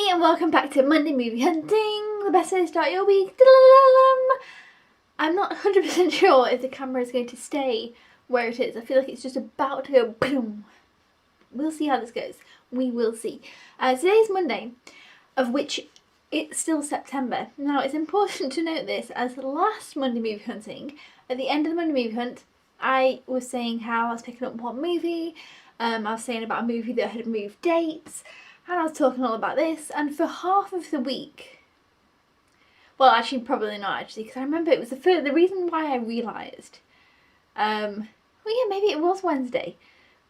Hi and welcome back to Monday Movie Hunting, the best way to start your week. I'm not 100% sure if the camera is going to stay where it is. I feel like it's just about to go boom. We'll see how this goes. We will see. Today's Monday, of which it's still September. Now it's important to note this, as the last Monday Movie Hunting, at the end of the Monday Movie Hunt, I was saying how I was picking up one movie. I was saying about a movie that had moved dates. And I was talking all about this, and for half of the week, well, actually, probably not actually, because I remember it was the reason why I realised, well, yeah, maybe it was Wednesday,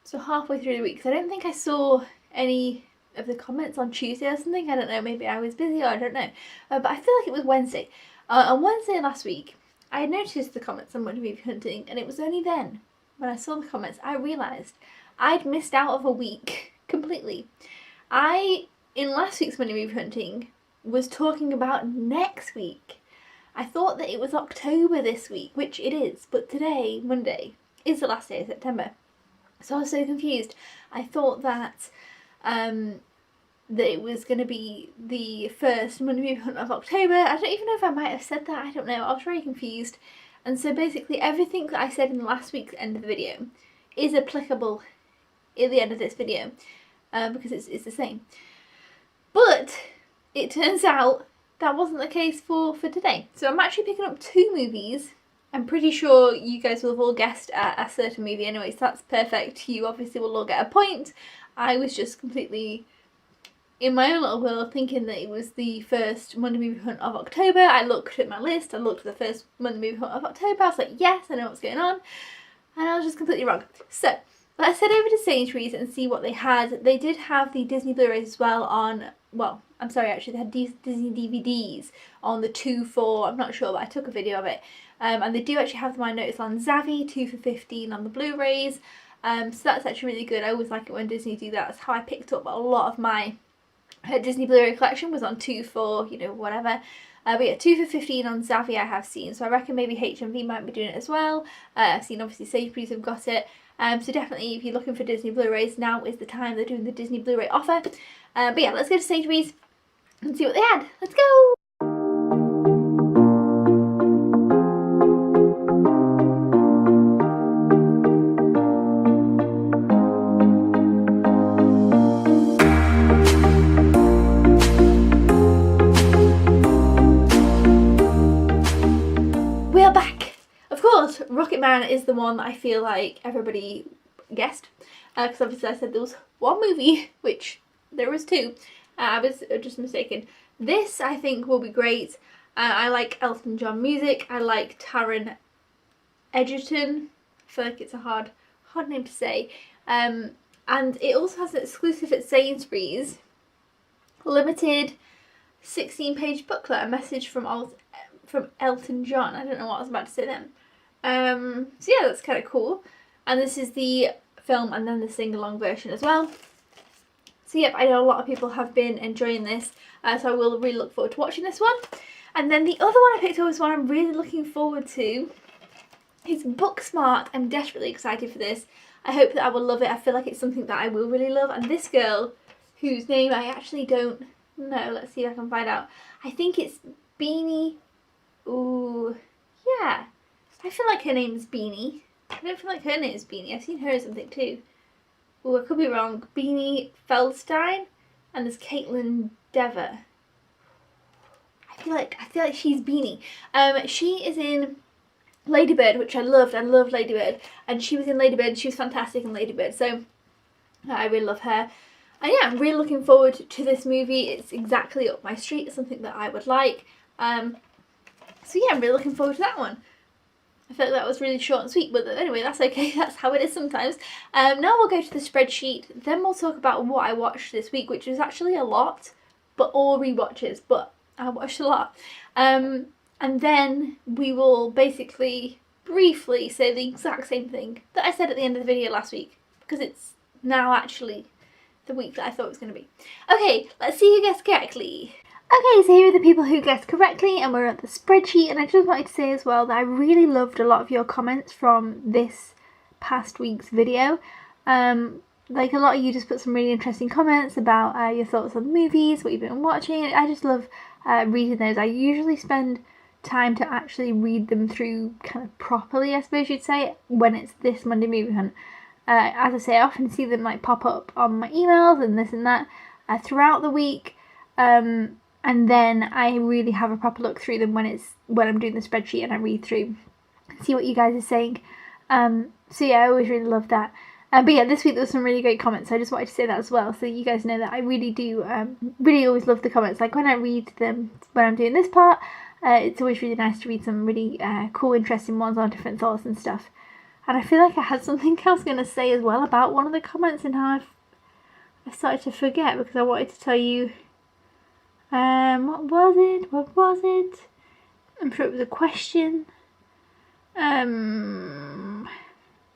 so halfway through the week, because I don't think I saw any of the comments on Tuesday or something. I don't know, maybe I was busy or I don't know, but I feel like it was Wednesday. On Wednesday last week, I had noticed the comments on Monday Movie Hunting, and it was only then, when I saw the comments, I realised I'd missed out of a week completely. In last week's Monday Movie Hunting, was talking about next week. I thought that it was October this week, which it is, but today, Monday, is the last day of September. So I was so confused. I thought that it was going to be the first Monday Movie Hunt of October. I don't even know if I might have said that, I don't know. I was very confused. And so basically everything that I said in last week's end of the video is applicable at the end of this video. Because it's the same. But it turns out that wasn't the case for today. So I'm actually picking up two movies. I'm pretty sure you guys will have all guessed at a certain movie anyway, so that's perfect. You obviously will all get a point. I was just completely in my own little world thinking that it was the first Monday Movie Hunt of October. I looked at my list, I looked at the first Monday Movie Hunt of October, I was like, yes, I know what's going on. And I was just completely wrong. So let's head over to Sainsbury's and see what they had. They did have the Disney Blu-rays as well on, well, I'm sorry, actually, they had Disney DVDs on the 2 for, I'm not sure, but I took a video of it. And they do actually have them, I noticed, on Zavvi, 2 for $15 on the Blu-rays. So that's actually really good. I always like it when Disney do that. That's how I picked up a lot of my Disney Blu-ray collection, was on 2 for, you know, whatever. But yeah, 2 for $15 on Zavvi I have seen. So I reckon maybe HMV might be doing it as well. I've seen, obviously, Sainsbury's have got it. So definitely, if you're looking for Disney Blu-rays, now is the time. They're doing the Disney Blu-ray offer. But yeah, let's go to Sainsbury's and see what they had. Let's go! We are back! Of course, Rocketman is the one that I feel like everybody guessed, because obviously I said there was one movie, which there was two. I was just mistaken. This, I think, will be great. I like Elton John music. I like Taron Egerton. I feel like it's a hard name to say. And it also has an exclusive at Sainsbury's limited 16-page booklet, a message from Elton John. I don't know what I was about to say then. So yeah, that's kind of cool. And this is the film and then the sing-along version as well. So yep, I know a lot of people have been enjoying this, so I will really look forward to watching this one. And then the other one I picked up is one I'm really looking forward to. It's Booksmart. I'm desperately excited for this. I hope that I will love it. I feel like it's something that I will really love. And this girl, whose name I actually don't know, let's see if I can find out. I think it's Beanie. Ooh, yeah. I feel like her name's Beanie. I don't feel like her name is Beanie. I've seen her as something too. Oh, I could be wrong. Beanie Feldstein, and there's Caitlin Dever. I feel like she's Beanie. She is in Lady Bird, which I loved. I loved Lady Bird, and she was in Lady Bird. And she was fantastic in Lady Bird. So I really love her. And yeah, I'm really looking forward to this movie. It's exactly up my street. It's something that I would like. So yeah, I'm really looking forward to that one. I felt like that was really short and sweet, but anyway, that's okay. That's how it is sometimes. Now we'll go to the spreadsheet. Then we'll talk about what I watched this week, which was actually a lot, but all rewatches. But I watched a lot. And then we will basically briefly say the exact same thing that I said at the end of the video last week, because it's now actually the week that I thought it was going to be. Okay, let's see who guessed correctly. Okay, so here are the people who guessed correctly, and we're at the spreadsheet. And I just wanted to say as well that I really loved a lot of your comments from this past week's video. like a lot of you just put some really interesting comments about your thoughts on the movies, what you've been watching. I just love reading those. I usually spend time to actually read them through kind of properly, I suppose you'd say, when it's this Monday Movie Hunt. As I say, I often see them like pop up on my emails and this and that throughout the week, and then I really have a proper look through them when I'm doing the spreadsheet and I read through and see what you guys are saying. So yeah, I always really love that. But yeah, this week there was some really great comments, so I just wanted to say that as well, so you guys know that I really do, really always love the comments. Like when I read them, when I'm doing this part, it's always really nice to read some really cool, interesting ones on different thoughts and stuff. And I feel like I had something I was going to say as well about one of the comments and how I started to forget because I wanted to tell you, what was it? I'm sure it was a question.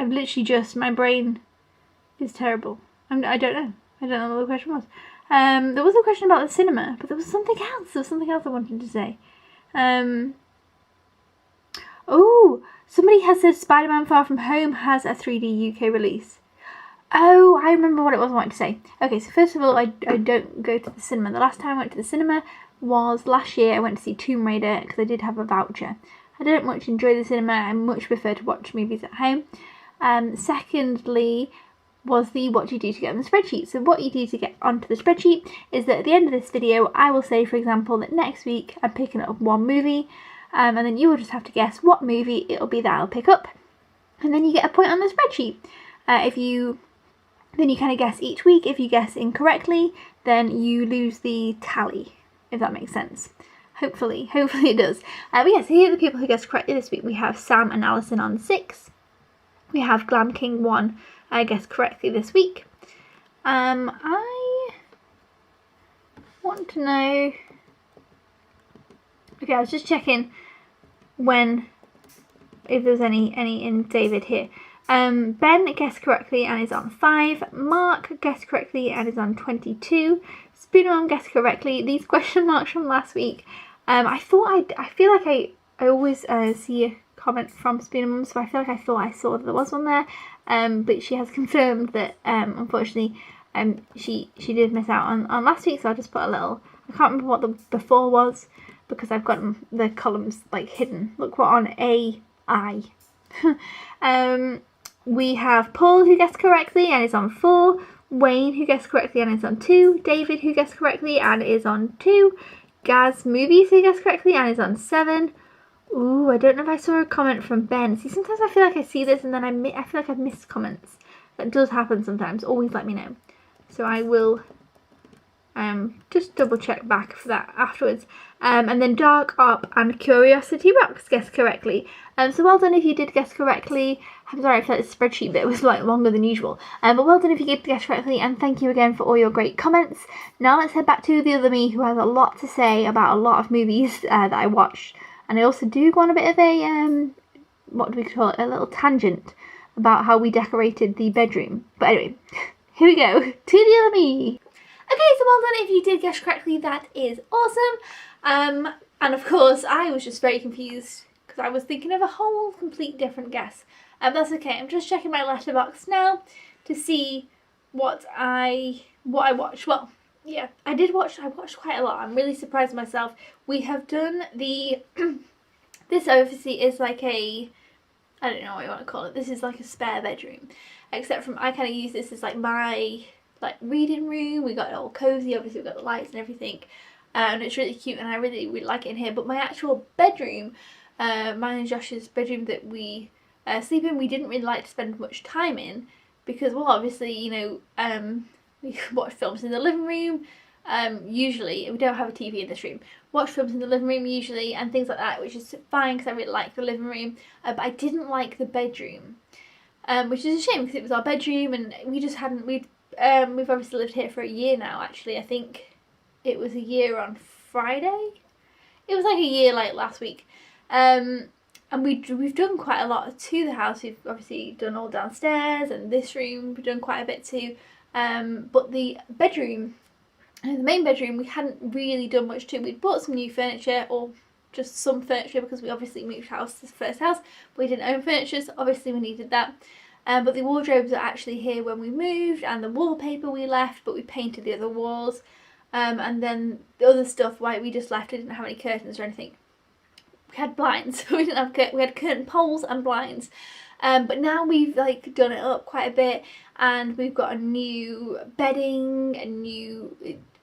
I've literally just, my brain is terrible. I don't know what the question was. There was a question about the cinema, but there was something else. There was something else I wanted to say. Oh, somebody has said Spider-Man Far From Home has a 3D UK release. Oh, I remember what it was I wanted to say. Okay, so first of all, I don't go to the cinema. The last time I went to the cinema was last year. I went to see Tomb Raider because I did have a voucher. I don't much enjoy the cinema. I much prefer to watch movies at home. Secondly, was the what do you do to get on the spreadsheet. So what you do to get onto the spreadsheet is that at the end of this video, I will say, for example, that next week I'm picking up one movie, and then you will just have to guess what movie it'll be that I'll pick up, and then you get a point on the spreadsheet. Then you kind of guess each week. If you guess incorrectly, then you lose the tally, if that makes sense. Hopefully it does. But yeah, so here are the people who guessed correctly this week. We have Sam and Alison on 6. We have Glam King 1 guessed correctly this week. I want to know... Okay, I was just checking if there's any in David here. Ben guessed correctly and is on 5. Mark guessed correctly and is on 22. Spoonermom guessed correctly. These question marks from last week. I feel like I always see a comment from Spoonermom, so I feel like I thought I saw that there was one there. But she has confirmed that unfortunately she did miss out on last week, so I'll just put a little, I can't remember what the before was because I've got the columns like hidden. Look, we're on AI. We have Paul who guessed correctly and is on 4. Wayne who guessed correctly and is on 2. David who guessed correctly and is on 2. Gaz Movies who guessed correctly and is on 7. Ooh, I don't know if I saw a comment from Ben. See, sometimes I feel like I see this and then I feel like I've missed comments. That does happen sometimes. Always let me know. So I will just double check back for that afterwards. And then Dark Up and Curiosity Rocks guessed correctly. So well done if you did guess correctly. I'm sorry, I felt this spreadsheet bit was like longer than usual. But well done if you did guess correctly, and thank you again for all your great comments. Now let's head back to the other me who has a lot to say about a lot of movies that I watched. And I also do go on a bit of a, what do we call it, a little tangent about how we decorated the bedroom. But anyway, here we go, to the other me. Okay, so well done if you did guess correctly, that is awesome. And of course, I was just very confused because I was thinking of a whole complete different guess. That's okay, I'm just checking my letterbox now to see what I watched. Well, yeah, I watched quite a lot. I'm really surprised myself. We have done the, this obviously is like a, I don't know what you want to call it. This is like a spare bedroom. Except from, I kind of use this as like my reading room. We got it all cozy, obviously we've got the lights and everything. And it's really cute and I really like it in here. But my actual bedroom, mine and Josh's bedroom that we sleep in, we didn't really like to spend much time in. Because, well, obviously, you know, we watch films in the living room, usually. We don't have a TV in this room. Watch films in the living room usually and things like that, which is fine because I really like the living room. But I didn't like the bedroom, which is a shame because it was our bedroom and we just hadn't, we've obviously lived here for a year now, actually. I think it was a year on Friday. It was like a year like last week. And we've done quite a lot to the house. We've obviously done all downstairs and this room we've done quite a bit too. But the bedroom, the main bedroom, we hadn't really done much to. We'd bought some new furniture, or just some furniture because we obviously moved house, this first house, but we didn't own furniture, so obviously we needed that. but the wardrobes are actually here when we moved, and the wallpaper we left, but we painted the other walls. And then the other stuff, like, we just left, it didn't have any curtains or anything. We had blinds, we didn't have we had curtain poles and blinds. But now we've like done it up quite a bit, and we've got a new bedding, a new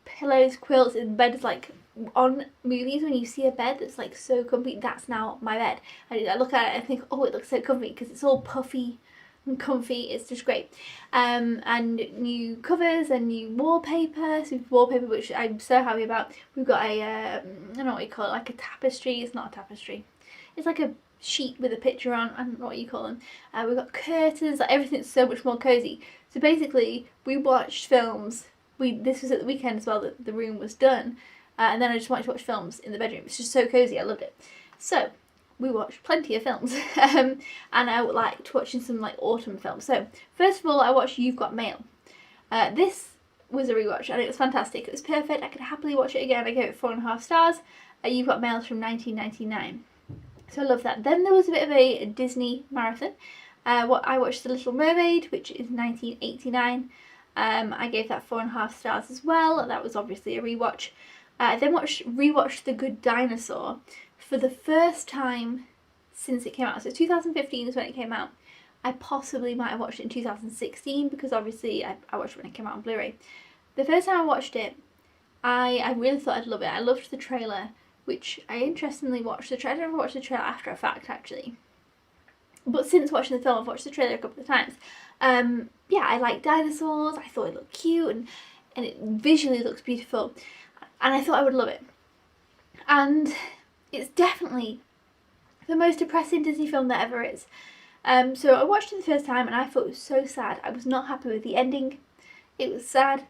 pillows, quilts. The bed is like, on movies when you see a bed that's like so comfy, that's now my bed. I look at it and think, oh, it looks so comfy, because it's all puffy and comfy. It's just great. And new covers and new wallpaper. So wallpaper, which I'm so happy about. We've got a I don't know what you call it, like a tapestry. It's not a tapestry, it's like a sheet with a picture on. I don't know what you call them. We've got curtains. Like, everything's so much more cozy. So basically we watched films. This was at the weekend as well that the room was done, and then I just wanted to watch films in the bedroom. It's just so cozy. I loved it. So we watched plenty of films, and I liked watching some like autumn films. So first of all, I watched You've Got Mail. This was a rewatch, and it was fantastic. It was perfect. I could happily watch it again. I gave it 4.5 stars. You've Got Mail from 1999. So I love that. Then there was a bit of a Disney marathon. I watched The Little Mermaid, which is 1989. I gave that 4.5 stars as well. That was obviously a rewatch. I then rewatched The Good Dinosaur for the first time since it came out. So 2015 is when it came out. I possibly might have watched it in 2016, because obviously I watched it when it came out on Blu-ray. The first time I watched it, I really thought I'd love it. I loved the trailer, which I interestingly watched the trailer. I never watched the trailer after a fact, actually. But since watching the film, I've watched the trailer a couple of times. Yeah, I like dinosaurs. I thought it looked cute, and it visually looks beautiful. And I thought I would love it. And it's definitely the most depressing Disney film there ever is. So I watched it the first time, and I thought it was so sad. I was not happy with the ending. It was sad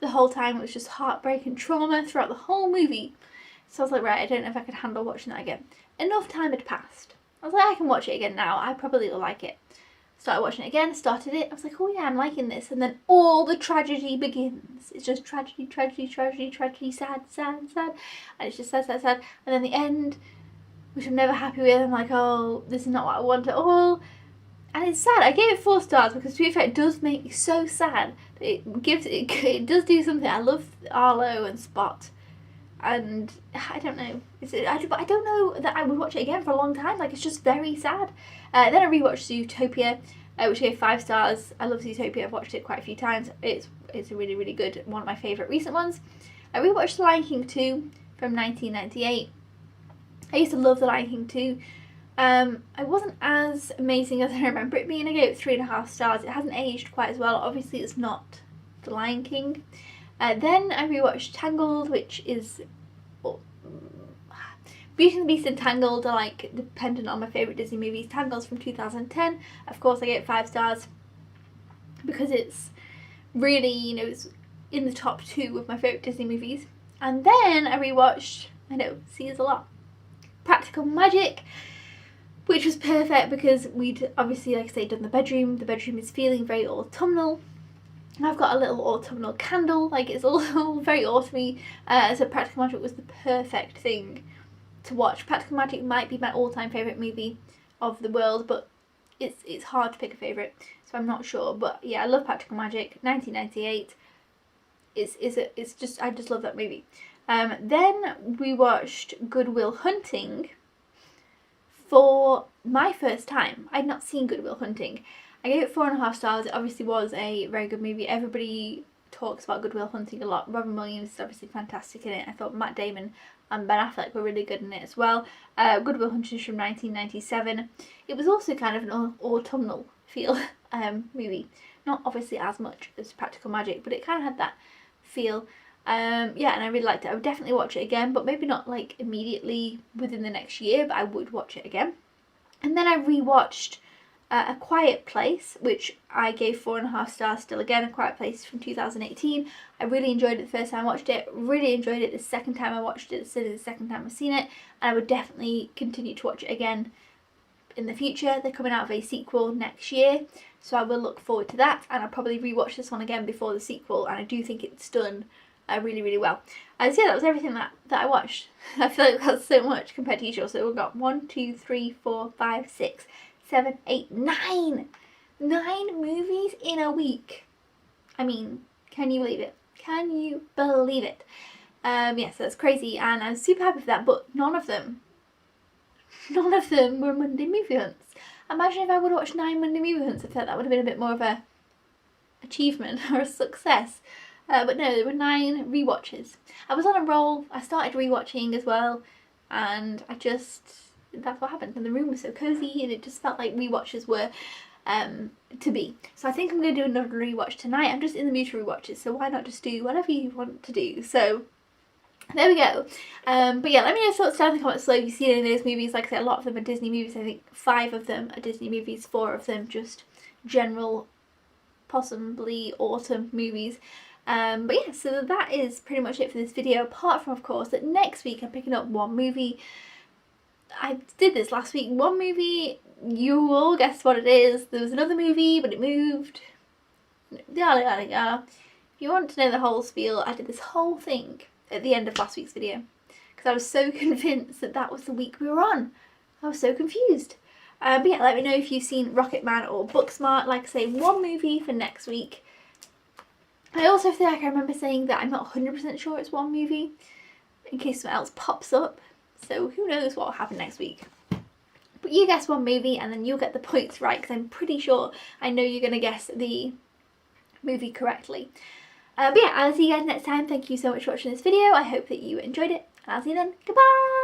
the whole time. It was just heartbreak and trauma throughout the whole movie. So I was like, right, I don't know if I could handle watching that again. Enough time had passed. I was like, I can watch it again now. I probably will like it. Started watching it again, started it. I was like, oh yeah, I'm liking this. And then all the tragedy begins. It's just tragedy, tragedy, tragedy, tragedy, sad, sad, sad. And it's just sad, sad, sad. And then the end, which I'm never happy with. I'm like, oh, this is not what I want at all. And it's sad. I gave it 4 stars because, to be fair, it does make me so sad. It does do something. I love Arlo and Spot. And I don't know. I don't know that I would watch it again for a long time. Like, it's just very sad. Then I rewatched Zootopia, which I gave 5 stars. I love Zootopia. I've watched it quite a few times. It's a really, really good, one of my favourite recent ones. I rewatched The Lion King 2 from 1998. I used to love The Lion King 2. It wasn't as amazing as I remember it being. I gave it 3.5 stars. It hasn't aged quite as well. Obviously, it's not The Lion King. Then I rewatched Tangled, which is... Beauty and the Beast and Tangled are like dependent on my favourite Disney movies. Tangled's from 2010. Of course, I gave it 5 stars because it's really, you know, it's in the top 2 of my favourite Disney movies. And then I rewatched, I know, see, there's a lot, Practical Magic, which was perfect because we'd obviously, like I say, done the bedroom. The bedroom is feeling very autumnal. I've got a little autumnal candle, like it's all very autumny. So Practical Magic was the perfect thing to watch. Practical Magic might be my all-time favourite movie of the world, but it's hard to pick a favourite, so I'm not sure. But yeah, I love Practical Magic. 1998. It's just, I just love that movie. Then we watched Good Will Hunting for my first time. I'd not seen Good Will Hunting. I gave it 4.5 stars. It obviously was a very good movie. Everybody talks about Good Will Hunting a lot. Robin Williams is obviously fantastic in it. I thought Matt Damon and Ben Affleck were really good in it as well. Good Will Hunting is from 1997. It was also kind of an autumnal feel movie. Not obviously as much as Practical Magic, but it kind of had that feel. Yeah, and I really liked it. I would definitely watch it again, but maybe not like immediately within the next year, but I would watch it again. And then I rewatched A Quiet Place, which I gave 4.5 stars still again. A Quiet Place from 2018. I really enjoyed it the first time I watched it. Really enjoyed it the second time I watched it. Still the second time I've seen it. And I would definitely continue to watch it again in the future. They're coming out with a sequel next year, so I will look forward to that. And I'll probably rewatch this one again before the sequel. And I do think it's done really, really well. So yeah, that was everything that I watched. I feel like that's so much compared to usual. So we've got 1, 2, 3, 4, 5, 6, 7, 8, 9 9 movies in a week. I mean, can you believe it? Can you believe it? Yes, that's crazy, and I'm super happy for that, but none of them were Monday movie hunts. Imagine if I would have watched 9 Monday movie hunts. I felt that would have been a bit more of a achievement or a success. But no, there were 9 rewatches. I was on a roll. I started rewatching as well, and that's what happened. And the room was so cozy, and it just felt like rewatches were to be. So I think I'm going to do another rewatch tonight. I'm just in the mood for rewatches, so why not just do whatever you want to do. So there we go. But yeah, let me know your thoughts down in the comments below if you've seen any of those movies. Like I said, a lot of them are Disney movies. I think 5 of them are Disney movies, 4 of them just general, possibly autumn movies. But yeah, so that is pretty much it for this video, apart from, of course, that next week I'm picking up one movie. I did this last week. One movie, you all guessed what it is. There was another movie, but it moved. Yada yada yada. If you want to know the whole spiel, I did this whole thing at the end of last week's video, because I was so convinced that that was the week we were on. I was so confused. But yeah, let me know if you've seen Rocketman or Booksmart. Like I say, one movie for next week. I also feel like I remember saying that I'm not 100% sure it's one movie, in case something else pops up. So who knows what will happen next week. But you guess one movie and then you'll get the points right, because I'm pretty sure I know you're going to guess the movie correctly. But yeah, I'll see you guys next time. Thank you so much for watching this video. I hope that you enjoyed it, and I'll see you then. Goodbye!